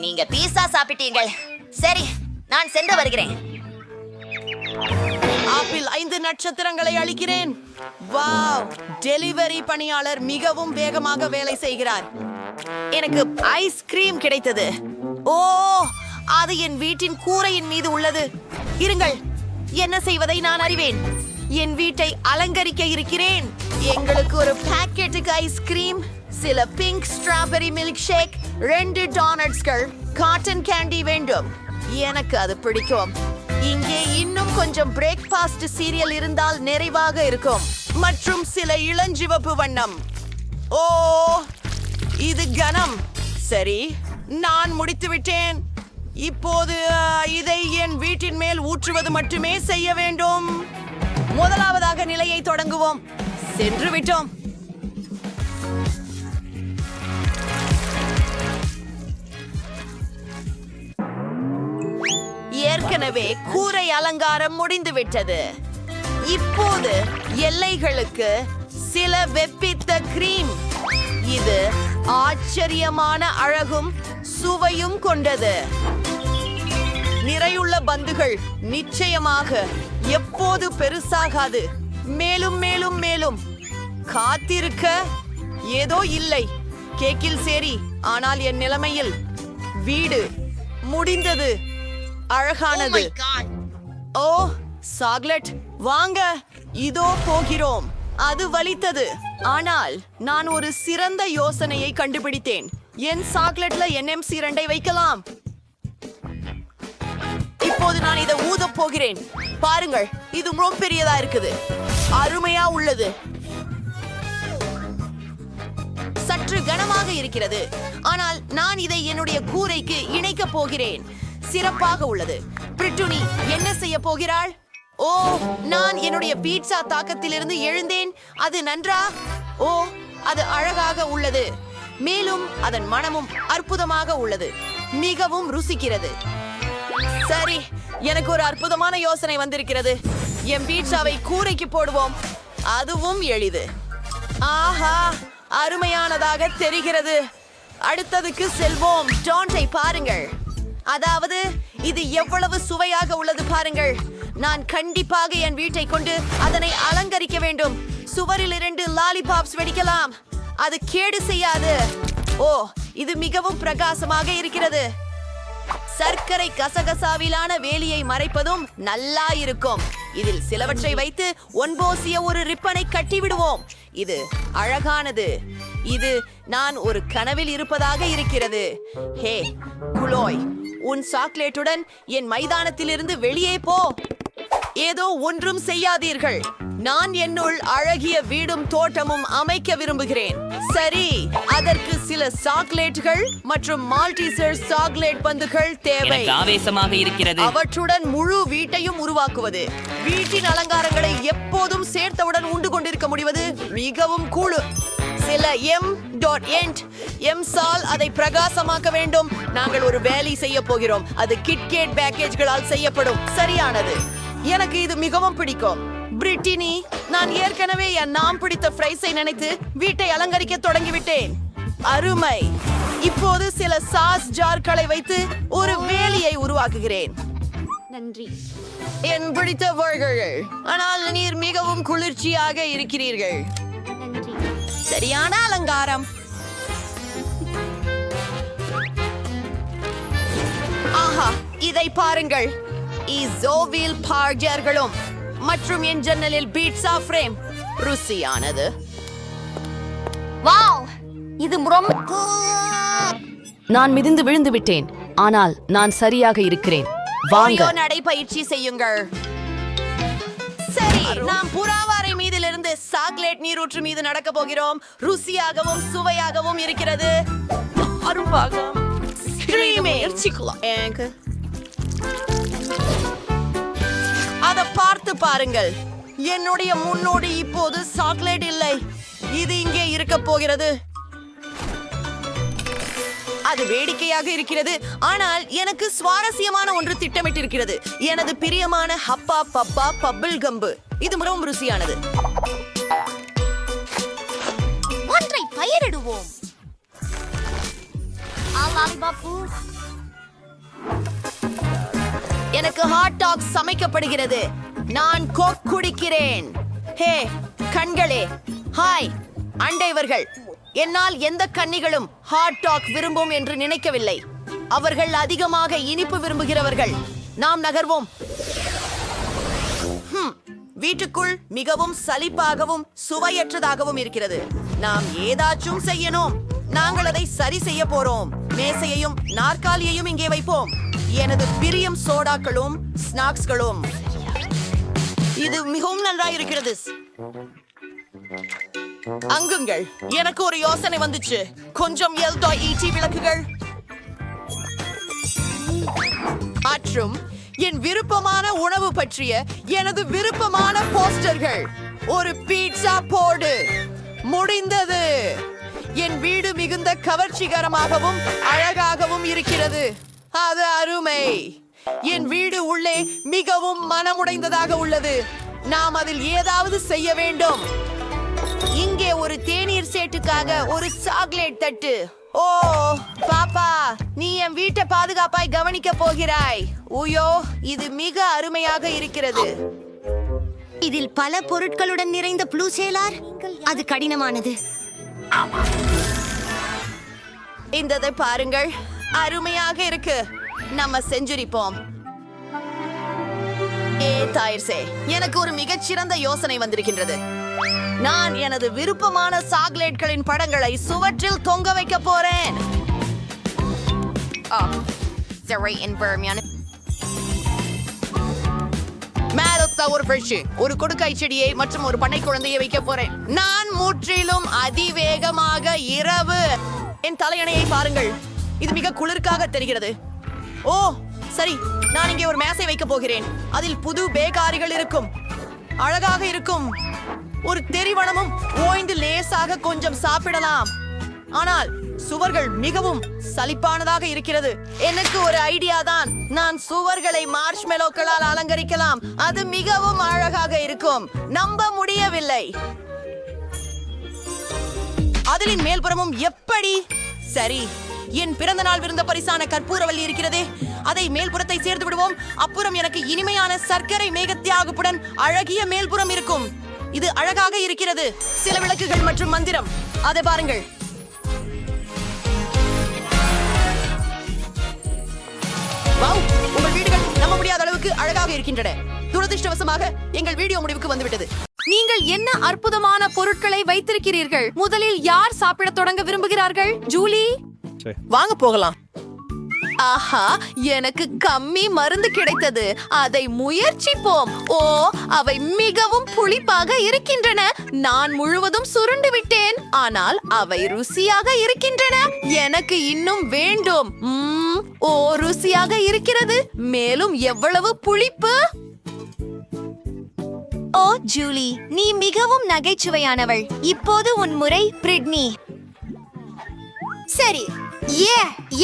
நீங்க பீஸா சாப்பிட்டீர்கள். சரி, நான் சென்று வருகிறேன். ஆப்பிள் 5 நட்சத்திரங்களை அளிக்கிறேன். வாவ், டெலிவரி பணியாளர் மிகவும் வேகமாக வேலை செய்கிறார். எனக்கு ஐஸ்கிரீம் கிடைத்தது. ஓ, அது என் வீட்டின் கூரையின் மீது உள்ளது. இருங்கள், என்ன செய்வதை நான் அறிவேன். என் வீட்டை அலங்கரிக்க இருக்கிறேன். எங்களுக்கு ஒரு பாக்கெட்டுக்கு ஐஸ்கிரீம், சில பிங்க் ஸ்ட்ராபெரி மில்க் ஷேக், 2 டோனட்ஸ்கள், காட்டன் கேண்டி வேண்டும். எனக்கு அது பிடிக்கும். இங்கே இன்னும் கொஞ்சம் பிரேக்ஃபாஸ்ட் சீரியல் இருந்தால் நிறைவாக இருக்கும். மற்றும் சில இளஞ்சிவப்பு வண்ணம். ஓ, இது கனம். சரி, நான் முடித்து விட்டேன். இப்போது இதை என் வீட்டின் மேல் ஊற்றுவது மட்டுமே செய்ய வேண்டும். முதலாவதாக நிலையை தொடங்குவோம். சென்று விட்டோம். ஏற்கனவே கூரை அலங்காரம் முடிந்துவிட்டது. இப்போது எல்லைகளுக்கு சில வெப்பித்த கிரீம். இது ஆச்சரியமான அழகும் சுவையும் கொண்டது. நிறையுள்ள பந்துகள் நிச்சயமாக எப்போது பெருசாகாது. மேலும் மேலும் மேலும் காத்திருக்க ஏதோ இல்லை. கேக்கில் சேரி. ஆனால் என் நிலைமையில் வீடு முடிந்தது. அழகானது. ஓ, சாக்லேட் வாங்க. இதோ போகிறோம். அது வலித்தது. ஆனால் நான் ஒரு சிறந்த யோசனையை கண்டுபிடித்தேன். என் சாக்லேட்ல NMC 2 வைக்கலாம். இப்போது நான் இதை ஊதப் போகிறேன். பாருங்கள், இது ரொம்ப பெரியதா இருக்குது. அருமையா உள்ளது. சற்று கனமாக இருக்கிறது. ஆனால் நான் இதை என்னுடைய கூரைக்கு இணைக்கப் போகிறேன். சிறப்பாக உள்ளது. பிரிட்டுனி என்ன செய்ய போகிறாள்? ஓ, நான் என்னுடைய பீட்சா தாக்கத்திலிருந்து எழுந்தேன். அது நன்றா? ஓ, அது அழகாக உள்ளது. மேலும் அதன் மனமும் அற்புதமாக உள்ளது. மிகவும் ருசிக்கிறது. சரி, எனக்கு ஒரு அற்புதமான யோசனை வந்திருக்கிறது. என் பீட்சாவை கூரைக்கு போடுவோம். அதுவும் எளிது. ஆஹா, அருமையானதாக தெரிகிறது. அடுத்ததுக்கு செல்வோம். டோன்ட்டை பாருங்கள். அதாவது இது எவ்வளவு சுவையாக உள்ளது பாருங்கள். நான் கண்டிப்பாக என் வீட்டை கொண்டு அதனை அலங்கரிக்க வேண்டும். சுவரில் 2 லாலிபாப்ஸ் வெடிக்கலாம். அது கேடு செய்யாது. ஓ, இது மிகவும் பிரகாசமாக இருக்கிறது. சர்க்கரை கசகசாவிலான வேலியை மறைப்பதும் நல்லா இருக்கும். இதில் சிலவற்றை வைத்து ஒன்போசிய ஒரு ரிப்பனை கட்டிவிடுவோம். இது அழகானது. இது நான் ஒரு கனவில் இருப்பதாக இருக்கிறது. ஹே குலோய், உன் சாக்லேட்டுடன் என் மைதானத்திலிருந்து வெளியே போ. ஏதோ ஒன்றும் செய்யாதீர்கள். நான் என்னுள் அழகிய வீடும் தோட்டமும் அமைக்க விரும்புகிறேன். சரி, அதற்கு சில சாக்லேட்டுகள் மற்றும் மால்டீசர் சாக்லேட் பந்துகள் தேவை. ஆவேசமாக இருக்கிறது. அவற்றுடன் முழு வீட்டையும் உருவாக்குவது, வீட்டின் அலங்காரங்களை எப்போதும் சேர்த்தவுடன் உண்டு கொண்டிருக்க முடிவது மிகவும் கூழு. சில எம்சால் அதை பிரகாசமாக்க வேண்டும். நாங்கள் ஒரு வேலை செய்ய போகிறோம். அது கிட்கேட் பேக்கேஜ்களால் செய்யப்படும். சரியானது. எனக்கு இது மிகவும் பிடிக்கும். பிரிட்டினி, நான் ஏற்கனவே என் நாம் பிடித்த ஃப்ரைஸை நினைத்து வீட்டை அலங்கரிக்க தொடங்கிவிட்டேன். அருமை. இப்போது சில சாஸ் ஜார்களை வைத்து ஒரு வேலியை உருவாக்குகிறேன். நன்றி. என் பிடித்த பர்கர்கள். ஆனால் நீர் மிகவும் குளிர்ச்சியாக இருக்கிறீர்கள். நன்றி. சரியான அலங்காரம். ஆஹா, இதை பாருங்கள். இசோவில் பார்ஜர்களும் மற்றும் என் ஜன்னலில் பீட்சா ஃப்ரேம். ருசியானது. வாவ், இது ரொம்ப நான் மிதிந்து விழுந்து விட்டேன், ஆனால் நான் சரியாக இருக்கிறேன். வாங்க நடைபயிற்சி செய்யுங்கள். சரி, நாம் புறாவாரை மீதிலிருந்து சாக்லேட் நீரூற்று மீது நடக்க போகிறோம். ருசியாகவும் சுவையாகவும் இருக்கிறது. அரும்பாகம். அதை பார்த்து பாருங்கள். என்னுடைய முன்னோடி இப்போது சாக்லேட் இல்லை. இது இங்கே இருக்க போகிறது. அது வேடிக்கையாக இருக்கிறது, ஆனால் எனக்கு சுவாரஸ்யமான ஒன்று திட்டமிட்டிருக்கிறது. எனது பிரியமான ஹப்பா பப்பா பப்பிள் கம்பு. இது மிகவும் ருசியானது. ஒன்றை பயிரிடுவோம். லாலிபாப்பு. எனக்கு ஹாட் டாக் சமைக்கப்படுகிறது. நான் கோக் குடிக்கிறேன். ஹே கண்களே, ஹாய் அண்டைவர்கள். என்னால் எந்த கன்னிகளும் ஹாட் டாக் விரும்பும் என்று நினைக்கவில்லை. அவர்கள் அதிகமாக இனிப்பு விரும்புகிறவர்கள். நாம் நகர்வோம். வீட்டுக்குள் மிகவும் சலிப்பாகவும் சுவையற்றதாகவும் இருக்கிறது. நாம் ஏதாச்சும் செய்யணும். நாங்கள் அதை சரி செய்ய போறோம். மேசையையும் நாற்காலியையும் இங்கே வைப்போம். எனது பிரியம் சோடாக்களும் ஸ்நாக்ஸ்களும். இது மிகவும் நன்றாக இருக்கிறது. அங்குங்கள், எனக்கு ஒரு யோசனை வந்துச்சு. கொஞ்சம் எல்டாய்இடி விளக்குகள் மற்றும் என் விருப்பமான உணவு பற்றிய எனது விருப்பமான போஸ்டர்கள். ஒரு பீட்சா போடு. முடிந்தது. என் வீடு மிகுந்த கவர்ச்சிகரமாகவும் அழகாகவும் இருக்கிறது. அது அருமை. என் வீடு உள்ளே மிகவும் மனமுடைந்ததாக உள்ளது. நாம் அதில் ஏதாவது செய்ய வேண்டும். இங்கே ஒரு தேநீர் சேட்டுக்காக ஒரு சாக்லேட் தட்டு. ஓ பாப்பா, நீ என் வீட்டை பாதுகாப்பாய் கவனிக்க போகிறாய். உயோ, இது மிக அருமையாக இருக்கிறது. இதில் பல பொருட்களுடன் நிறைந்த ப்ளூ சேலார். அது கடினமானது. இந்ததை பாருங்கள், அருமையாக இருக்கு. நம்ம செஞ்சுரிப்போம். எனக்கு ஒரு மிகச்சிறந்த யோசனை வந்திருக்கின்றது. நான் எனது விருப்பமான சாக்லேட்களின் படங்களை சுவற்றில் தொங்க வைக்க போறேன். ஒரு கொடுக்காய் செடியை மற்றும் ஒரு பண்ணை குழந்தையை வைக்க போறேன். நான் முற்றிலும் அதிவேகமாக இரவு. என் தலையணையை பாருங்கள், இது மிக குளிர்காக தெரிகிறது. ஓ சரி, நான் இங்கே ஒரு மேசை வைக்க போகிறேன். அதில் புது பேக்காரிகள் இருக்கும். அழகாக இருக்கும். ஒரு தெரிவனமும் ஓய்ந்து லேசாக கொஞ்சம் சாப்பிடலாம். ஆனால் சுவர்கள் மிகவும் சலிப்பானதாக இருக்கிறது. எனக்கு ஒரு ஐடியா தான். நான் சுவர்களை மார்ஷ்மெலோக்களால் அலங்கரிக்கலாம். அது மிகவும் அழகாக இருக்கும். நம்ப முடியவில்லை. அதிலின் மேல்புறமும் எப்படி? சரி, என் பிறந்த நாள் விருந்த பரிசான கற்பூரவல்லி இருக்கிறதே, அதை மேல்புறத்தை சேர்த்து விடுவோம். அப்புறம் எனக்கு இனிமையான சர்க்கரை மேகத்தியாகுப்புடன் அழகிய மேல்புறம் இருக்கும். இது அழகாக இருக்கிறது. சில விளக்குகள் மற்றும் மந்திரம். அதை பாருங்கள். வாவ், உங்கள் வீடுகள் நம்ப முடியாத அளவுக்கு அழகாக இருக்கின்றன. துரதிர்ஷ்டவசமாக எங்கள் வீடியோ முடிவுக்கு வந்துவிட்டது. நீங்கள் என்ன அற்புதமான பொருட்களை வைத்திருக்கிறீர்கள். முதலில் யார் சாப்பிட தொடங்க விரும்புகிறார்கள்? ஜூலி, வாங்க போகலாம். ஆஹா, எனக்கு கம்மி மருந்து கிடைத்தது. அதை முயற்சிப்போம். ஓ, அவை மிகவும் புளிப்பாக இருக்கின்றன. நான் முழுவதும் சுருண்டு விட்டேன், ஆனால் அவை ருசியாக இருக்கின்றன. எனக்கு இன்னும் வேண்டும். ஓ, ருசியாக இருக்கிறது. மேலும் எவ்வளவு புளிப்பு! ஓ ஜூலி, நீ மிகவும் நகைச்சுவையானவள். இப்போது உன் முறை, பிரிட்னி. சரி,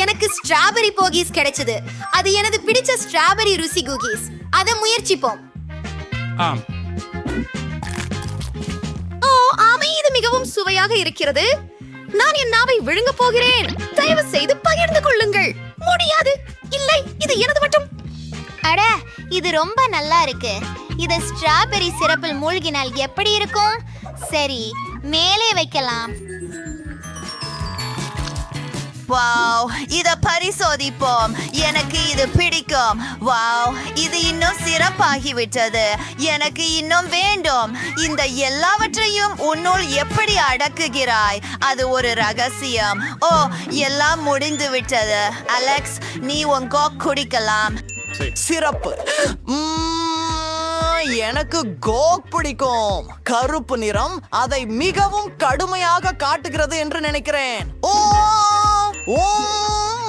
எனக்கு ஸ்ட்ராபெரி போகீஸ் கிடைச்சது. அது எனது பிடிச்ச ஸ்ட்ராபெரி ருசி குகீஸ். அதை முயற்சிப்போம். ஓ ஆமை, இது மிகவும் சுவையாக இருக்கிறது. நான் என் நாவை விழுங்க போகிறேன். தயவு செய்து பகிர்ந்து கொள்ளுங்கள். முடியாது. இல்லை, இது எனது மட்டும். அட, இது ரொம்ப நல்லா இருக்கு. இத ஸ்ட்ராபெரி சிரப்பில் மூழ்கினால் எப்படி இருக்கும்? சரி, மேலே வைக்கலாம். வாவ், இத பரிசோதிப்போம். எனக்கு இது பிடிக்கும். வாவ், இது இன்னும் சிறப்பாகிவிட்டது. எனக்கு இன்னும் வேண்டும். இந்த எல்லாவற்றையும் உன்னுள் எப்படி அடக்குகிறாய்? அது ஒரு ரகசியம். ஓ, எல்லாம் முடிந்து விட்டது. அலெக்ஸ், நீ உன் கோக் குடிக்கலாம். சிறப்பு. எனக்கு கோக் பிடிக்கும். கருப்பு நிறம் அதை மிகவும் கடுமையாக காட்டுகிறது என்று நினைக்கிறேன். ஓ,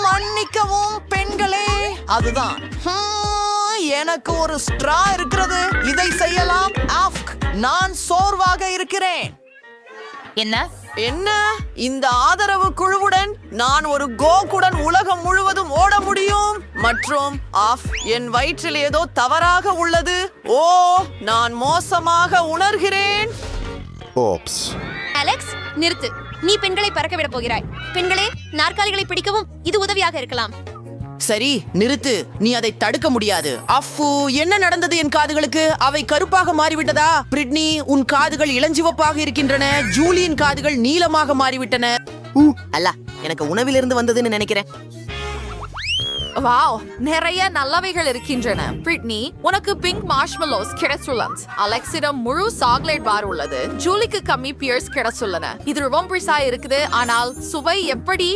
மன்னிக்கவும் பெண்களே, அதுதான். எனக்கு ஒரு ஸ்ட்ரா இருக்கிறது. இதை செய்யலாம். நான் சோர்வாக இருக்கிறேன். என்ன இந்த ஆதரவு குழுவுடன் நான் ஒரு கோக்குடன் உலகம் முழுவதும் ஓட முடியும். மற்றும் என் வயிற்றில் ஏதோ தவறாக உள்ளது. ஓ, நான் மோசமாக உணர்கிறேன். அலெக்ஸ், நிறுத்து. நீ பெண்களை பறக்க விட போகிறாய். பெண்களே, நாற்காலிகளை பிடிக்கவும் இது உதவியாக இருக்கலாம். சரி, நிறுத்து. நீ அதை தடுக்க முடியாது. அஃபு, என்ன நடந்தது என் காதுகளுக்கு? அவை கருப்பாக மாறிவிட்டதா? பிரிட்னி, உன் காதுகள் இளஞ்சிவப்பாக இருக்கின்றன. ஜூலியின் காதுகள் நீலமாக மாறிவிட்டன. அல்ல, எனக்கு உணவிலிருந்து வந்ததுன்னு நினைக்கிறேன். வாவ், நிறைய நல்லவைகள் இருக்கின்றன. பிரிட்னி, உனக்கு பிங்க் மார்ஷ்மெலோஸ் கிடைச்சுள்ளது. அலெக்ஸிடம் முழு சாக்லேட் பார் உள்ளது. ஜூலிக்கு கம்மி பியர்ஸ் கிடைச்சுள்ளன. இது ரொம்ப பிரிசா இருக்குது, ஆனால் சுவை எப்படி?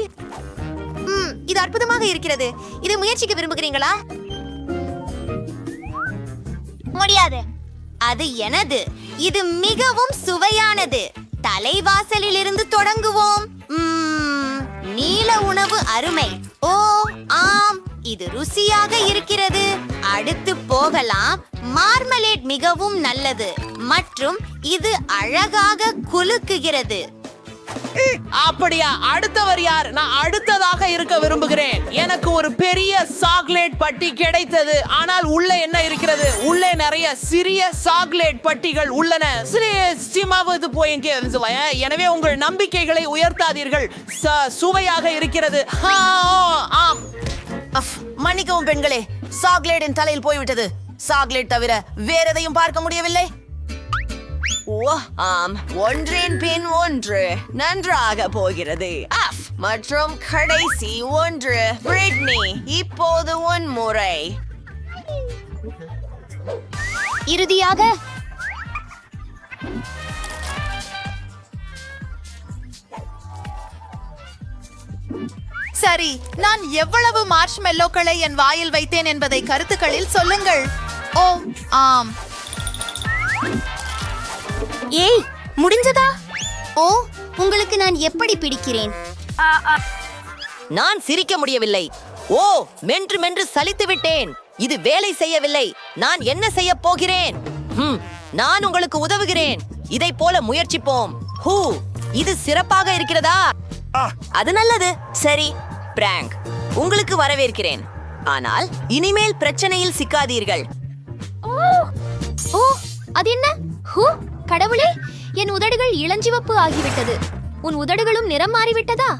இது அற்புதமாக இருக்கிறது. இதை முயற்சிக்க விரும்புகிறீங்களா? முடியாது. அது எனது. இது மிகவும் சுவையானது. தலைவாசலில் இருந்து தொடங்குவோம். நீல உணவு அருமை. ஓ ஆம், இது ருசியாக இருக்கிறது. அடுத்து போகலாம். மார்மலேட் மிகவும் நல்லது மற்றும் இது அழகாக குலுக்குகிறது. அப்படியா? அடுத்தவர் யார்? நான் அடுத்ததாக இருக்க விரும்புகிறேன். எனக்கு ஒரு பெரிய சாக்லேட் பட்டி கிடைத்தது. ஆனால் உள்ளே என்ன இருக்கிறது? உள்ளே நிறைய சிறிய சாக்லேட் பட்டிகள் உள்ளன. எனவே உங்கள் நம்பிக்கைகளை உயர்த்தாதீர்கள். சுவையாக இருக்கிறது. ஆம். மன்னிக்கவும் பெண்களே, சாக்லேட்டின் தலையில் போய்விட்டது. சாக்லேட் தவிர வேற எதையும் பார்க்க முடியவில்லை. ஆம், ஒன்றின் பின் ஒன்று நன்றாக போகிறது. மற்றும் கடைசி ஒன்று. பிரிட்னி, இப்போது உன் முறை. இறுதியாக சரி, நான் எவ்வளவு மார்ஷ்மெல்லோக்களை என் வாயில் வைத்தேன் என்பதை கருத்துக்களில் சொல்லுங்கள். ஓ ஆம். ஏய், முடிஞ்சதா? ஓ, உங்களுக்கு நான் எப்படி பிடிக்கிறேன். நான் சிரிக்க முடியவில்லை. ஓ, மென்று மென்று சலித்து விட்டேன். இது வேலை செய்யவில்லை. நான் என்ன செய்ய போகிறேன்? நான் உங்களுக்கு உதவுகிறேன். இதை போல முயற்சிப்போம். இது சிறப்பாக இருக்கிறதா? அது நல்லது. சரி, பிராங்க், உங்களுக்கு வரவேற்கிறேன். ஆனால் இனிமேல் பிரச்சனையில் சிக்காதீர்கள். ஓ, அது என்ன? கடவுளே, என் உதடுகள் இளஞ்சிவப்பு ஆகிவிட்டது. உன் உதடுகளும் நிறம் மாறிவிட்டதா?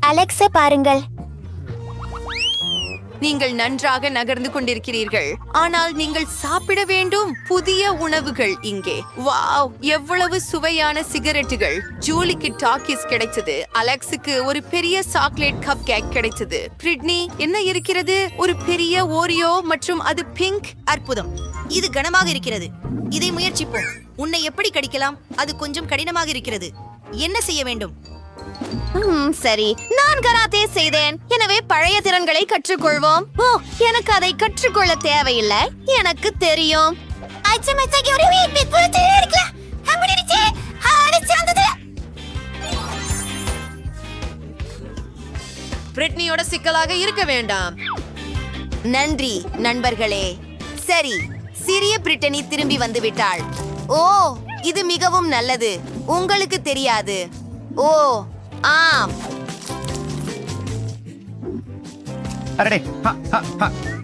அலெக்ஸை பாருங்கள். நீங்கள் நன்றாக நகர்ந்து கொண்டிருக்கிறீர்கள். ஆனால் நீங்கள் சாப்பிட வேண்டும் புதிய உணவுகள் இங்கே. வாவ், எவ்வளவு சுவையான சிகரெட்டுகள். ஜூலிக்கு டாக்கிஸ் கிடைத்தது. அலெக்ஸுக்கு ஒரு பெரிய சாக்லேட் கப் கேக் கிடைத்தது. பிரிட்னி, என்ன இருக்கிறது? ஒரு பெரிய ஓரியோ மற்றும் அது பிங்க். அற்புதம். இது கனமாக இருக்கிறது. இதை முயற்சிப்போம். உன்னை எப்படி கடிக்கலாம்? அது கொஞ்சம் கடினமாக இருக்கிறது. என்ன செய்ய வேண்டும்? சரி, நான் கராத்தே செய்தேன், எனவே பழைய திறன்களை கற்றுக்கொள்வோம். ஓ, எனக்கு அதை கற்றுக்கொள்ள தேவையில்லை, எனக்கு தெரியும். பிரிட்னியோட சிக்கலாக இருக்க வேண்டாம். நன்றி நண்பர்களே. சரி, சிறிய பிரிட்டனி திரும்பி வந்து விட்டாள். ஓ, இது மிகவும் நல்லது. உங்களுக்கு தெரியாது. ஓ ஆம்.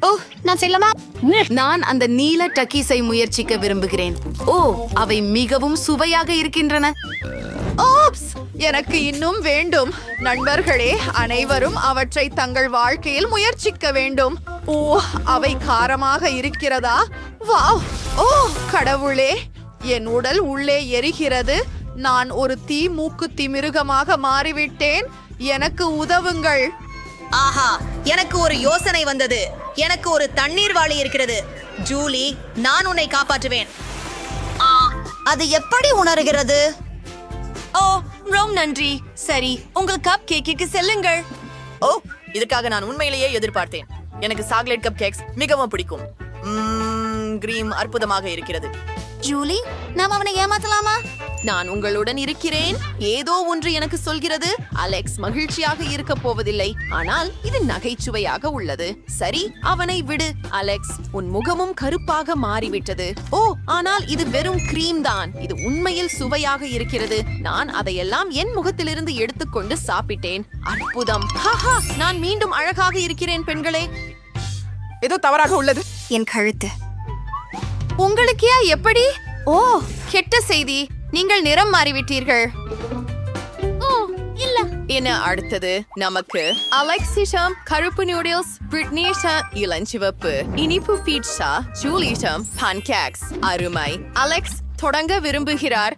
ஓ, நான் செல்லமா? நான் அந்த நீல டக்கீஸை முயற்சிக்க விரும்புகிறேன். ஓ, அவை மிகவும் சுவையாக இருக்கின்றன. ஓப்ஸ், எனக்கு இன்னும் வேண்டும். நண்பர்களே, அனைவரும் அவற்றை தங்கள் வாழ்க்கையில் முயற்சிக்க வேண்டும். ஓ, அவை காரமாக இருக்கிறதா? வாவ்! ஓ கடவுளே, என் உடல் உள்ளே எரிகிறது. நான் ஒரு தீ மூக்குத்தி மிருகமாக மாறிவிட்டேன். எனக்கு உதவுங்கள். ஆஹா, எனக்கு ஒரு யோசனை வந்தது. எனக்கு ஒரு தண்ணீர் வாளி இருக்கிறது. ஜூலி, நான் உன்னை காப்பாற்றுவேன். அது எப்படி உணர்கிறது? ஓ, ரொம்ப நன்றி. சரி, உங்கள் கப் கேக்கிற்கு செல்லுங்கள். ஓ, இதுக்காக நான் உண்மையிலேயே எதிர்பார்த்தேன். எனக்கு சாக்லேட் கப் கேக்ஸ் மிகவும் பிடிக்கும். கிரீம் அற்புதமாக இருக்கிறது. ஜூலி, நாம் அவனை ஏமாத்தலாமா? நான் உங்களுடன் இருக்கிறேன். ஏதோ ஒன்று எனக்கு சொல்கிறது அலெக்ஸ் மகிழ்ச்சியாக இருக்க போவதில்லை. ஆனால் இது நகைச்சுவையாக உள்ளது. சரி, அவனை விடு. அலெக்ஸ், உன் முகமும் கருப்பாக மாறிவிட்டது. ஓ, ஆனால் இது வெறும் கிரீம் தான். இது உண்மையில் சுவையாக இருக்கிறது. நான் அதையெல்லாம் என் முகத்திலிருந்து எடுத்துக்கொண்டு சாப்பிட்டேன். அற்புதம். ஹாஹா, நான் மீண்டும் அழகாக இருக்கிறேன் பெண்களே. ஏதோ தவறாக உள்ளது. என் கழுத்து. உங்களுக்கு எப்படி? ஓ, கெட்ட செய்தி. நீங்கள் நிறம் மாறிவிட்டீர்கள். ஓ, இல்ல. என்ன அடுத்தது? நமக்கு அலெக்ஸிடம் கருப்பு நூடுல்ஸ், பிரிட்னியிடம் இளஞ்சிவப்பு, இனிப்பு பீட்சா, ஜூலியிடம் பான்கேக்ஸ். அருமை. அலெக்ஸ் தொடங்க விரும்புகிறார்.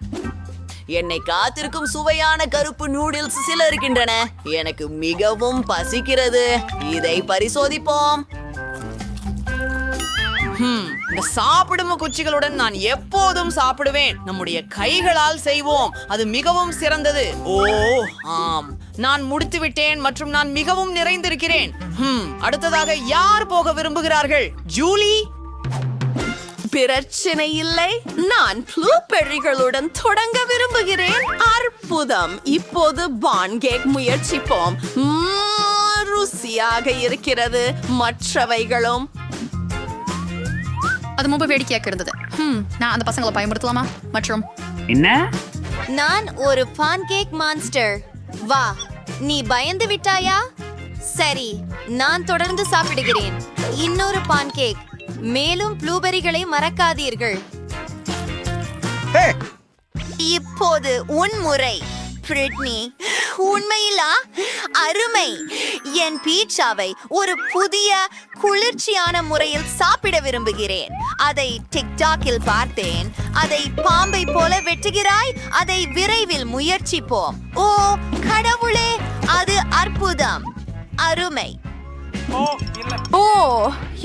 என்னை காத்திருக்கும் சுவையான கருப்பு நூடுல்ஸ் சில இருக்கின்றன. எனக்கு மிகவும் பசிக்கிறது. இதை பரிசோதிப்போம். இந்த சாப்பிடும் குச்சிகளுடன் நான் எப்போதும் சாப்பிடுவேன். நம்முடைய கைகளால் செய்வோம். அது மிகவும் சிறந்தது. ஓ ஆம், நான் முடித்து விட்டேன் மற்றும் நான் மிகவும் நிறைந்திருக்கிறேன். அடுத்ததாக யார் போக விரும்புகிறார்கள்? ஜூலி? பிரச்சனை இல்லை. நான் ப்ளூபெர்ரிகளுடன் தொடங்க விரும்புகிறேன். அற்புதம். இப்போது பான்கேக் முயற்சிப்போம். ருசியாக இருக்கிறது. மற்றவைகளும். அது ரொம்ப வேடிக்கையாக இருந்தது. நான் அந்த பசங்களை பயன்படுத்தலாமா? மற்றும் என்ன? நான் ஒரு பான்கேக் மான்ஸ்டர். வா, நீ பயந்து விட்டாயா? சரி, நான் தொடர்ந்து சாப்பிடுகிறேன். இன்னொரு பான்கேக். மேலும் ப்ளூபெரிகளை மறக்காதீர்கள். இப்போது உன் முறை. பிரிட்னி, உண்மையிலா? அருமை. என் பீட்சாவை ஒரு புதிய குளிர்ச்சியான முறையில் சாப்பிட விரும்புகிறேன். அதை டிக்டாக்கில் பார்த்தேன். அதை பாம்பை போல வெட்டுகிறாய். அதை விரைவில் முயற்சிப்போம். ஓ கடவுளே, அது அற்புதம். அருமை. ஓ,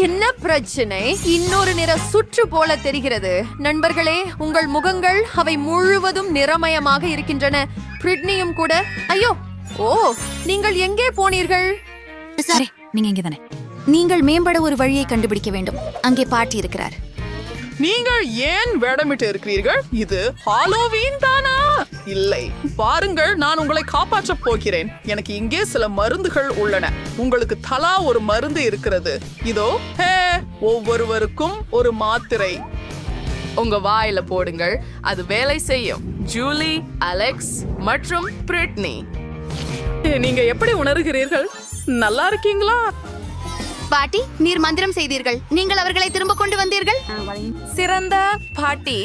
என்ன பிரச்சனை? இன்னொரு நிற சுற்று போல தெரிகிறது. நண்பர்களே, உங்கள் முகங்கள் அவை முழுவதும் நிறமயமாக இருக்கின்றன. பிரிட்னியும் கூட. ஐயோ, ஓ, நீங்கள் எங்கே போனீர்கள்? சரி, நீங்க இங்கதானே. நீங்கள் மேம்பட ஒரு வழியை கண்டுபிடிக்க வேண்டும். அங்கே பாட்டி இருக்கிறார். நீங்கள் ஏன் வேடமிட்டு இருக்கிறீர்கள்? இது ஹாலோவீன் தானா? இல்லை, பாருங்கள், நான் உங்களை காப்பாற்றப் போகிறேன். எனக்கு இங்கே சில மருந்துகள் உள்ளன. உங்களுக்கு தலா ஒரு மருந்து இருக்கிறது. இதோ. ஒவ்வொருவருக்கும் ஒரு மாத்திரை. உங்க வாயில போடுங்கள். அது வேலை செய்யும். ஜூலி, அலெக்ஸ் மற்றும் பிரிட்னி. நீங்க எப்படி உணர்கிறீர்கள்? நல்லா இருக்கீங்களா? பாட்டி, நீர் மந்திரம் செய்தீர்கள். நீங்கள் அவர்களை திரும்ப கொண்டு வந்தீர்கள். சிறந்த பாட்டி.